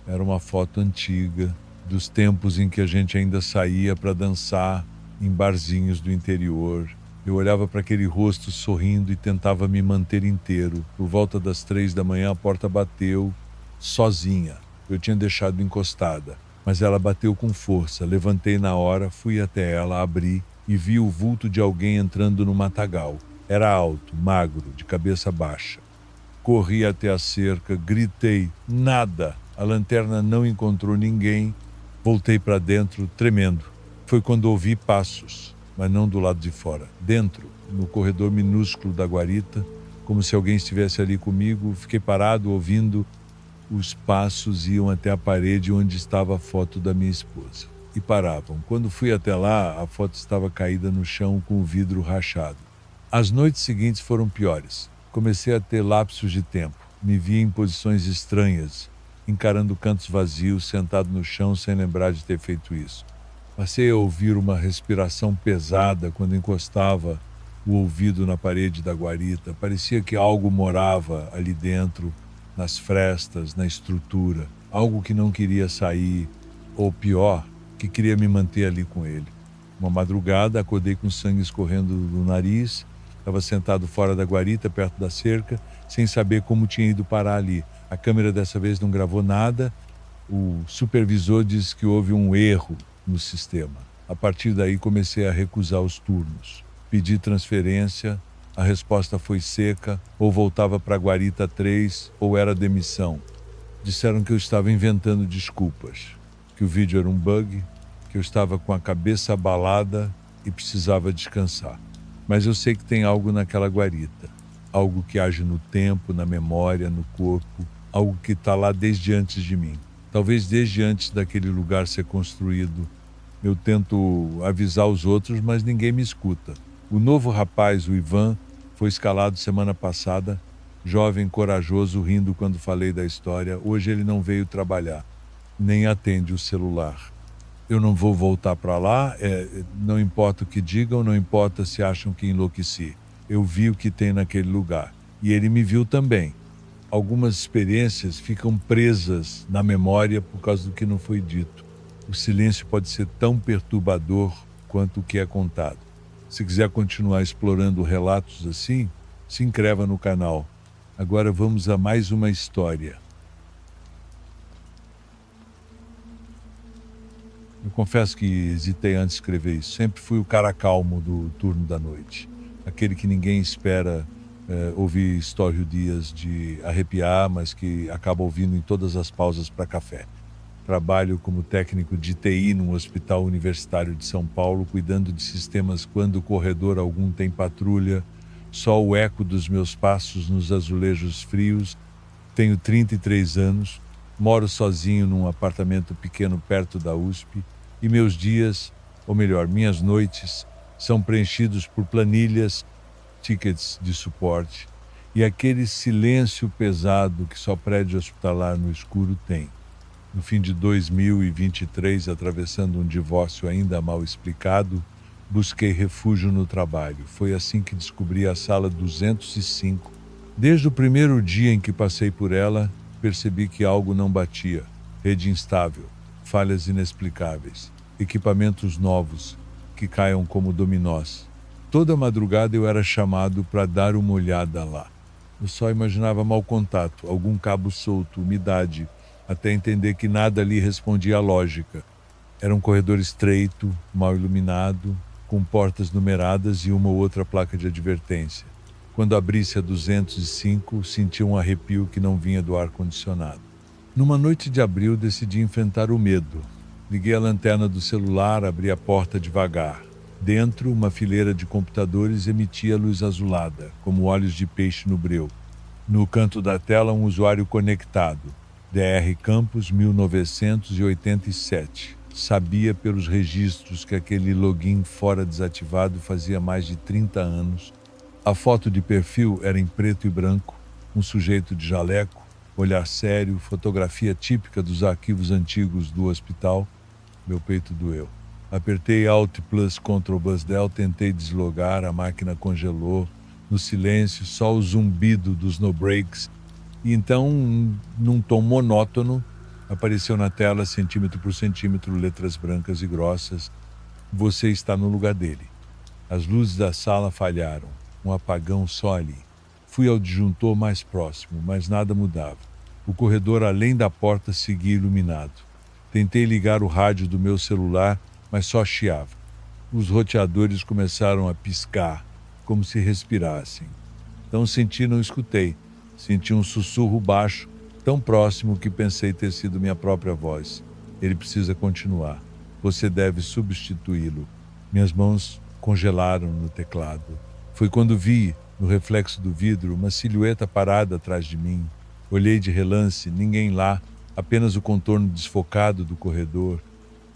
Era uma foto antiga, dos tempos em que a gente ainda saía para dançar em barzinhos do interior. Eu olhava para aquele rosto sorrindo e tentava me manter inteiro. Por volta das 3 da manhã a porta bateu, sozinha. Eu tinha deixado encostada, mas ela bateu com força. Levantei na hora, fui até ela, abri e vi o vulto de alguém entrando no matagal. Era alto, magro, de cabeça baixa. Corri até a cerca, gritei, nada. A lanterna não encontrou ninguém. Voltei para dentro, tremendo. Foi quando ouvi passos, mas não do lado de fora. Dentro, no corredor minúsculo da guarita, como se alguém estivesse ali comigo, fiquei parado ouvindo. Os passos iam até a parede onde estava a foto da minha esposa. E paravam. Quando fui até lá, a foto estava caída no chão com o vidro rachado. As noites seguintes foram piores. Comecei a ter lapsos de tempo. Me via em posições estranhas, encarando cantos vazios, sentado no chão sem lembrar de ter feito isso. Passei a ouvir uma respiração pesada quando encostava o ouvido na parede da guarita. Parecia que algo morava ali dentro, nas frestas, na estrutura. Algo que não queria sair, ou pior, que queria me manter ali com ele. Uma madrugada, acordei com sangue escorrendo do nariz. Estava sentado fora da guarita, perto da cerca, sem saber como tinha ido parar ali. A câmera dessa vez não gravou nada. O supervisor disse que houve um erro no sistema. A partir daí comecei a recusar os turnos. Pedi transferência, a resposta foi seca, ou voltava para a guarita 3, ou era demissão. Disseram que eu estava inventando desculpas, que o vídeo era um bug, que eu estava com a cabeça abalada e precisava descansar. Mas eu sei que tem algo naquela guarita, algo que age no tempo, na memória, no corpo, algo que está lá desde antes de mim. Talvez desde antes daquele lugar ser construído. Eu tento avisar os outros, mas ninguém me escuta. O novo rapaz, o Ivan, foi escalado semana passada, jovem, corajoso, rindo quando falei da história. Hoje ele não veio trabalhar, nem atende o celular. Eu não vou voltar para lá, não importa o que digam, não importa se acham que enlouqueci. Eu vi o que tem naquele lugar. E ele me viu também. Algumas experiências ficam presas na memória por causa do que não foi dito. O silêncio pode ser tão perturbador quanto o que é contado. Se quiser continuar explorando relatos assim, se inscreva no canal. Agora vamos a mais uma história. Eu confesso que hesitei antes de escrever isso. Sempre fui o cara calmo do turno da noite. Aquele que ninguém espera ouvir Histório Dias de arrepiar, mas que acaba ouvindo em todas as pausas para café. Trabalho como técnico de TI num hospital universitário de São Paulo, cuidando de sistemas quando corredor algum tem patrulha, só o eco dos meus passos nos azulejos frios. Tenho 33 anos, moro sozinho num apartamento pequeno perto da USP e meus dias, ou melhor, minhas noites, são preenchidos por planilhas, tickets de suporte e aquele silêncio pesado que só prédio hospitalar no escuro tem. No fim de 2023, atravessando um divórcio ainda mal explicado, busquei refúgio no trabalho. Foi assim que descobri a sala 205. Desde o primeiro dia em que passei por ela, percebi que algo não batia. Rede instável, falhas inexplicáveis, equipamentos novos que caiam como dominós. Toda madrugada eu era chamado para dar uma olhada lá. Eu só imaginava mau contato, algum cabo solto, umidade, até entender que nada ali respondia à lógica. Era um corredor estreito, mal iluminado, com portas numeradas e uma ou outra placa de advertência. Quando abrisse a 205, senti um arrepio que não vinha do ar-condicionado. Numa noite de abril, decidi enfrentar o medo. Liguei a lanterna do celular, abri a porta devagar. Dentro, uma fileira de computadores emitia luz azulada, como olhos de peixe no breu. No canto da tela, um usuário conectado. DR Campos, 1987. Sabia pelos registros que aquele login fora desativado fazia mais de 30 anos. A foto de perfil era em preto e branco, um sujeito de jaleco, olhar sério, fotografia típica dos arquivos antigos do hospital. Meu peito doeu. Apertei Alt plus Ctrl plus Del, tentei deslogar, a máquina congelou. No silêncio, só o zumbido dos no-breaks. E então, num tom monótono, apareceu na tela, centímetro por centímetro, letras brancas e grossas: você está no lugar dele. As luzes da sala falharam. Um apagão só ali. Fui ao disjuntor mais próximo, mas nada mudava. O corredor além da porta seguia iluminado. Tentei ligar o rádio do meu celular, mas só chiava. Os roteadores começaram a piscar, como se respirassem. Então não escutei. Senti um sussurro baixo, tão próximo que pensei ter sido minha própria voz. Ele precisa continuar. Você deve substituí-lo. Minhas mãos congelaram no teclado. Foi quando vi, no reflexo do vidro, uma silhueta parada atrás de mim. Olhei de relance, ninguém lá, apenas o contorno desfocado do corredor.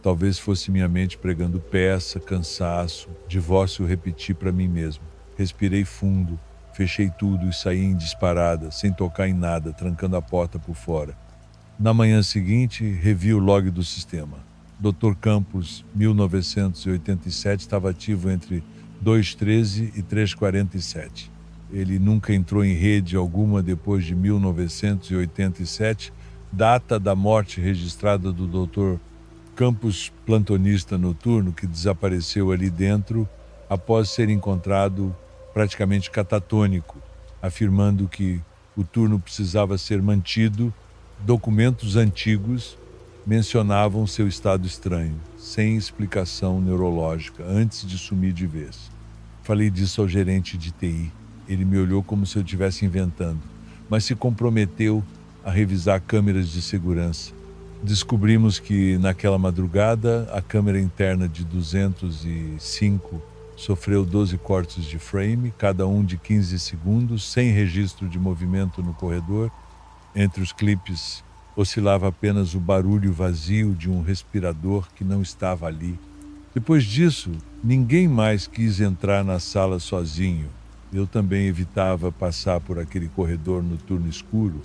Talvez fosse minha mente pregando peça, cansaço, divórcio repeti para mim mesmo. Respirei fundo, fechei tudo e saí em disparada, sem tocar em nada, trancando a porta por fora. Na manhã seguinte, revi o log do sistema. Dr. Campos, 1987, estava ativo entre 2:13 e 3:47. Ele nunca entrou em rede alguma depois de 1987, data da morte registrada do Dr. Campos, plantonista noturno, que desapareceu ali dentro após ser encontrado praticamente catatônico, afirmando que o turno precisava ser mantido. Documentos antigos mencionavam seu estado estranho, sem explicação neurológica, antes de sumir de vez. Falei disso ao gerente de TI. Ele me olhou como se eu estivesse inventando, mas se comprometeu a revisar câmeras de segurança. Descobrimos que, naquela madrugada, a câmera interna de 205 sofreu 12 cortes de frame, cada um de 15 segundos, sem registro de movimento no corredor. Entre os clipes, oscilava apenas o barulho vazio de um respirador que não estava ali. Depois disso, ninguém mais quis entrar na sala sozinho. Eu também evitava passar por aquele corredor noturno escuro.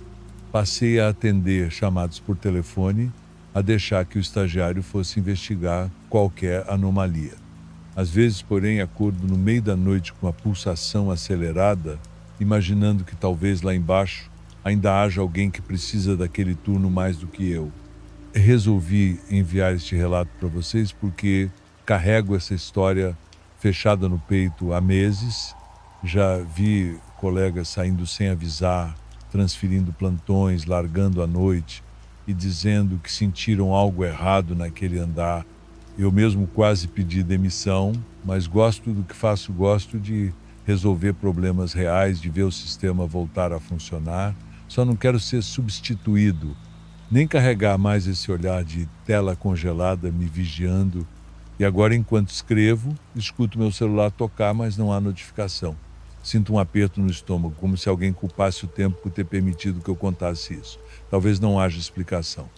Passei a atender chamados por telefone, a deixar que o estagiário fosse investigar qualquer anomalia. Às vezes, porém, acordo no meio da noite com a pulsação acelerada, imaginando que talvez lá embaixo ainda haja alguém que precisa daquele turno mais do que eu. Resolvi enviar este relato para vocês porque carrego essa história fechada no peito há meses. Já vi colegas saindo sem avisar, transferindo plantões, largando à noite e dizendo que sentiram algo errado naquele andar. Eu mesmo quase pedi demissão, mas gosto do que faço, gosto de resolver problemas reais, de ver o sistema voltar a funcionar. Só não quero ser substituído, nem carregar mais esse olhar de tela congelada me vigiando. E agora, enquanto escrevo, escuto meu celular tocar, mas não há notificação. Sinto um aperto no estômago, como se alguém culpasse o tempo por ter permitido que eu contasse isso. Talvez não haja explicação.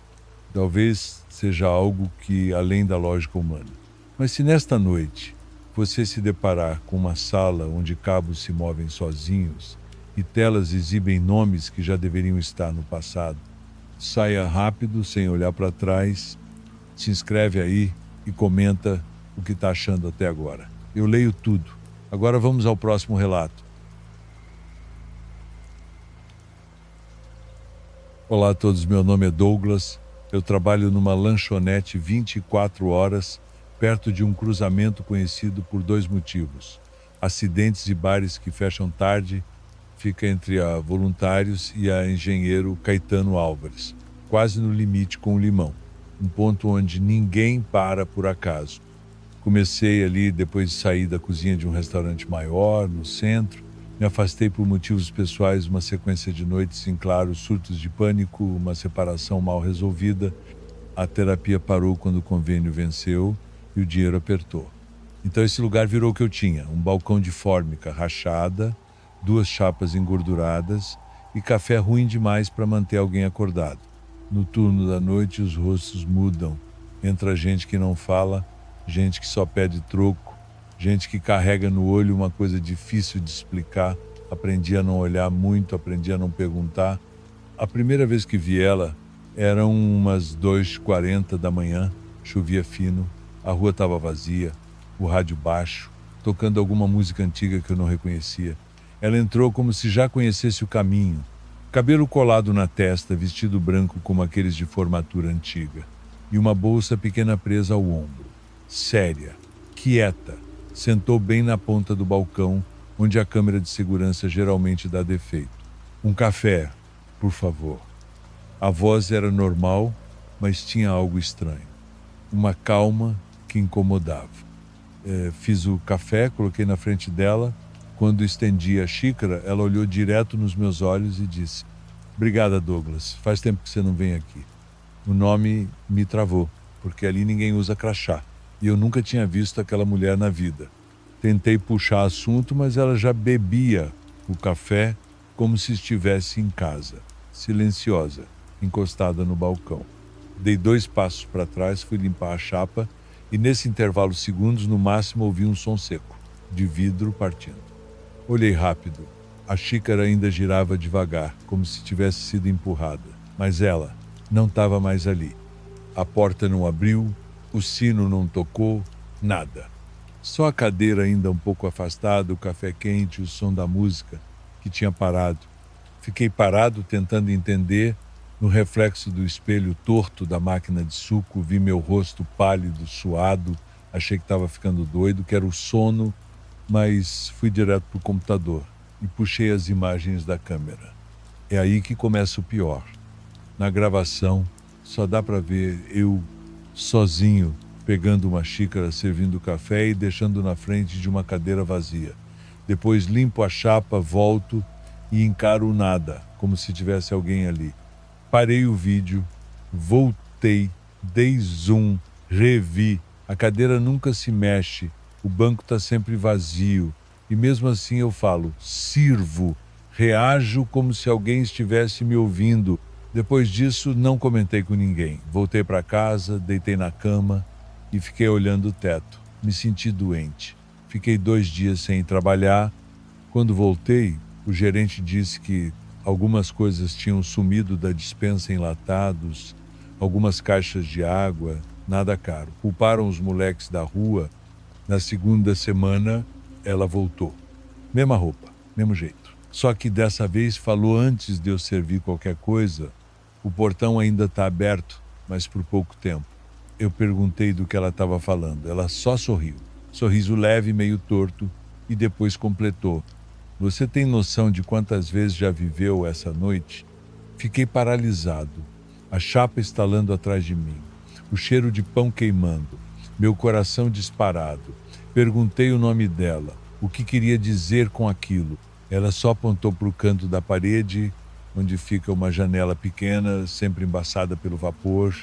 Talvez seja algo que além da lógica humana. Mas se nesta noite você se deparar com uma sala onde cabos se movem sozinhos e telas exibem nomes que já deveriam estar no passado, saia rápido, sem olhar para trás, se inscreve aí e comenta o que está achando até agora. Eu leio tudo. Agora vamos ao próximo relato. Olá a todos, meu nome é Douglas. Eu trabalho numa lanchonete 24 horas, perto de um cruzamento conhecido por 2 motivos. Acidentes e bares que fecham tarde, fica entre a Voluntários e a Engenheiro Caetano Álvares, quase no limite com o Limão, um ponto onde ninguém para por acaso. Comecei ali depois de sair da cozinha de um restaurante maior, no centro. Me afastei por motivos pessoais, uma sequência de noites em claro, surtos de pânico, uma separação mal resolvida. A terapia parou quando o convênio venceu e o dinheiro apertou. Então esse lugar virou o que eu tinha, um balcão de fórmica rachada, 2 chapas engorduradas e café ruim demais para manter alguém acordado. No turno da noite os rostos mudam. Entra gente que não fala, gente que só pede troco, gente que carrega no olho uma coisa difícil de explicar. Aprendi a não olhar muito, aprendi a não perguntar. A primeira vez que vi ela eram umas 2h40 da manhã, chovia fino, a rua estava vazia, o rádio baixo, tocando alguma música antiga que eu não reconhecia. Ela entrou como se já conhecesse o caminho, cabelo colado na testa, vestido branco como aqueles de formatura antiga, e uma bolsa pequena presa ao ombro. Séria, quieta, sentou bem na ponta do balcão, onde a câmera de segurança geralmente dá defeito. Um café, por favor. A voz era normal, mas tinha algo estranho. Uma calma que incomodava. Fiz o café, coloquei na frente dela. Quando estendi a xícara, ela olhou direto nos meus olhos e disse: "Obrigada, Douglas. Faz tempo que você não vem aqui." O nome me travou, porque ali ninguém usa crachá. E eu nunca tinha visto aquela mulher na vida. Tentei puxar assunto, mas ela já bebia o café como se estivesse em casa, silenciosa, encostada no balcão. Dei 2 passos para trás, fui limpar a chapa e nesse intervalo de segundos, no máximo, ouvi um som seco, de vidro partindo. Olhei rápido. A xícara ainda girava devagar, como se tivesse sido empurrada. Mas ela não estava mais ali. A porta não abriu, o sino não tocou, nada. Só a cadeira ainda um pouco afastada, o café quente, o som da música, que tinha parado. Fiquei parado tentando entender. No reflexo do espelho torto da máquina de suco, vi meu rosto pálido, suado. Achei que estava ficando doido, que era o sono, mas fui direto para o computador e puxei as imagens da câmera. É aí que começa o pior. Na gravação, só dá para ver eu sozinho, pegando uma xícara, servindo café e deixando na frente de uma cadeira vazia. Depois limpo a chapa, volto e encaro o nada, como se tivesse alguém ali. Parei o vídeo, voltei, dei zoom, revi. A cadeira nunca se mexe, o banco está sempre vazio. E mesmo assim eu falo, sirvo, reajo como se alguém estivesse me ouvindo. Depois disso, não comentei com ninguém. Voltei para casa, deitei na cama e fiquei olhando o teto. Me senti doente. Fiquei 2 dias sem trabalhar. Quando voltei, o gerente disse que algumas coisas tinham sumido da despensa, enlatados, algumas caixas de água, nada caro. Culparam os moleques da rua. Na segunda semana, ela voltou. Mesma roupa, mesmo jeito. Só que dessa vez falou antes de eu servir qualquer coisa. O portão ainda está aberto, mas por pouco tempo. Eu perguntei do que ela estava falando. Ela só sorriu. Sorriso leve, meio torto, e depois completou: "Você tem noção de quantas vezes já viveu essa noite?" Fiquei paralisado, a chapa estalando atrás de mim, o cheiro de pão queimando, meu coração disparado. Perguntei o nome dela, o que queria dizer com aquilo. Ela só apontou para o canto da parede, onde fica uma janela pequena, sempre embaçada pelo vapor.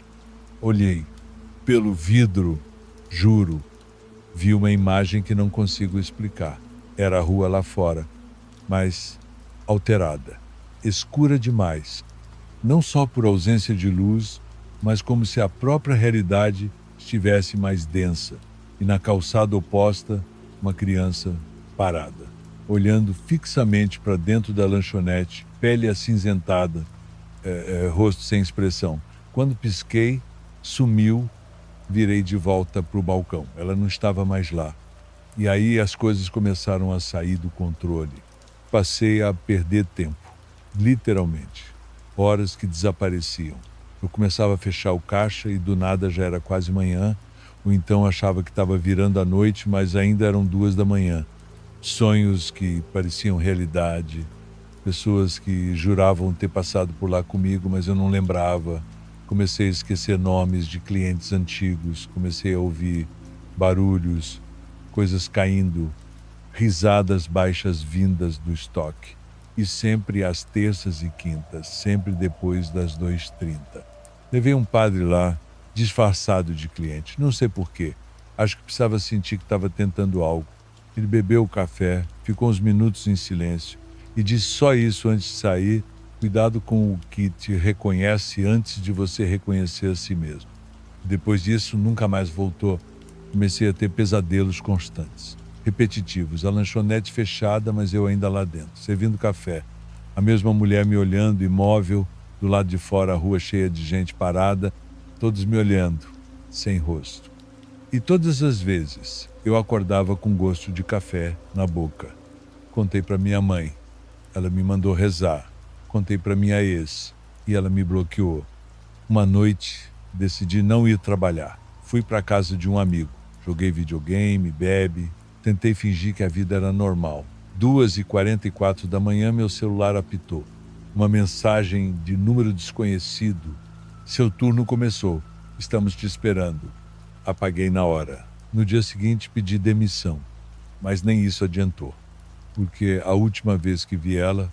Olhei. Pelo vidro, juro, vi uma imagem que não consigo explicar. Era a rua lá fora, mas alterada, escura demais, não só por ausência de luz, mas como se a própria realidade estivesse mais densa, e na calçada oposta, uma criança parada, olhando fixamente para dentro da lanchonete, pele acinzentada, rosto sem expressão. Quando pisquei, sumiu, virei de volta para o balcão. Ela não estava mais lá. E aí as coisas começaram a sair do controle. Passei a perder tempo, literalmente. Horas que desapareciam. Eu começava a fechar o caixa e do nada já era quase manhã, ou então achava que estava virando a noite, mas ainda eram 2 da manhã. Sonhos que pareciam realidade, pessoas que juravam ter passado por lá comigo, mas eu não lembrava. Comecei a esquecer nomes de clientes antigos, comecei a ouvir barulhos, coisas caindo, risadas baixas vindas do estoque. E sempre às terças e quintas, sempre depois das 2h30. Levei um padre lá, disfarçado de cliente, não sei porquê. Acho que precisava sentir que estava tentando algo. Ele bebeu o café, ficou uns minutos em silêncio e disse só isso antes de sair: "Cuidado com o que te reconhece antes de você reconhecer a si mesmo." Depois disso, nunca mais voltou. Comecei a ter pesadelos constantes, repetitivos. A lanchonete fechada, mas eu ainda lá dentro, servindo café. A mesma mulher me olhando, imóvel, Do lado de fora, a rua cheia de gente parada, todos me olhando, sem rosto. E todas as vezes eu acordava com gosto de café na boca. Contei para minha mãe. Ela me mandou rezar. Contei para minha ex e ela me bloqueou. Uma noite, decidi não ir trabalhar. Fui para a casa de um amigo. Joguei videogame, bebe. Tentei fingir que a vida era normal. 2h44 da manhã, meu celular apitou. Uma mensagem de número desconhecido. Seu turno começou. Estamos te esperando. Apaguei na hora. No dia seguinte, pedi demissão. Mas nem isso adiantou. Porque a última vez que vi ela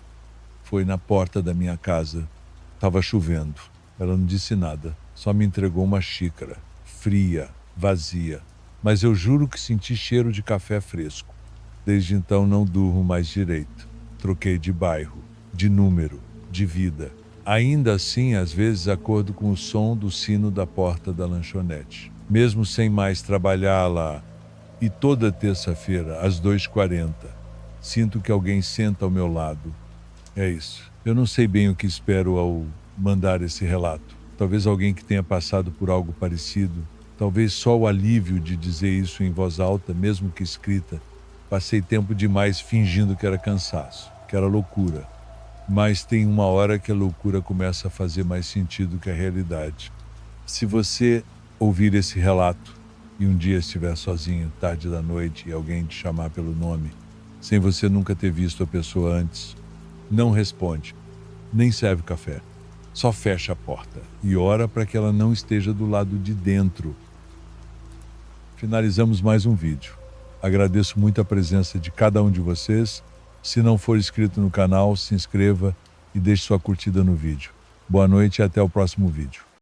foi na porta da minha casa. Estava chovendo. Ela não disse nada. Só me entregou uma xícara. Fria, vazia. Mas eu juro que senti cheiro de café fresco. Desde então não durmo mais direito. Troquei de bairro, de número, de vida. Ainda assim, às vezes acordo com o som do sino da porta da lanchonete. Mesmo sem mais trabalhar lá. E toda terça-feira, às 2h40, sinto que alguém senta ao meu lado. É isso. Eu não sei bem o que espero ao mandar esse relato. Talvez alguém que tenha passado por algo parecido. Talvez só o alívio de dizer isso em voz alta, mesmo que escrita. Passei tempo demais fingindo que era cansaço, que era loucura. Mas tem uma hora que a loucura começa a fazer mais sentido que a realidade. Se você ouvir esse relato e um dia estiver sozinho, tarde da noite, e alguém te chamar pelo nome, sem você nunca ter visto a pessoa antes, não responde, nem serve café. Só fecha a porta e ora para que ela não esteja do lado de dentro. Finalizamos mais um vídeo. Agradeço muito a presença de cada um de vocês. Se não for inscrito no canal, se inscreva e deixe sua curtida no vídeo. Boa noite e até o próximo vídeo.